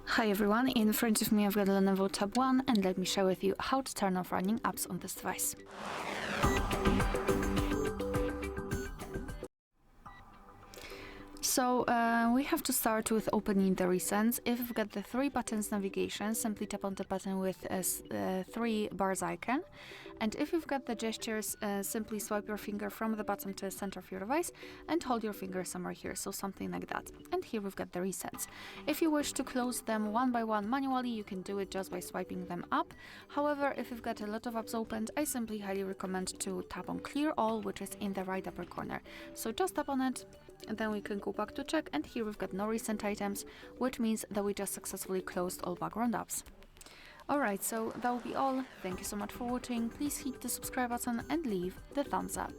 Hi everyone, in front of me I've got a LENOVO Tab One, and let me share with you how to turn off running apps on this device. So we have to start with opening the recents. If you've got the 3 buttons navigation, simply tap on the button with a 3 bars icon. And if you've got the gestures, simply swipe your finger from the bottom to the center of your device and hold your finger somewhere here, so something like that. And here we've got the resets. If you wish to close them one by one manually, you can do it just by swiping them up. However, if you've got a lot of apps opened, I simply highly recommend to tap on clear all, which is in the right upper corner. So just tap on it, and then we can go back to check, and here we've got no recent items, which means that we just successfully closed all background apps. Alright, so that will be all. Thank you so much for watching. Please hit the subscribe button and leave the thumbs up.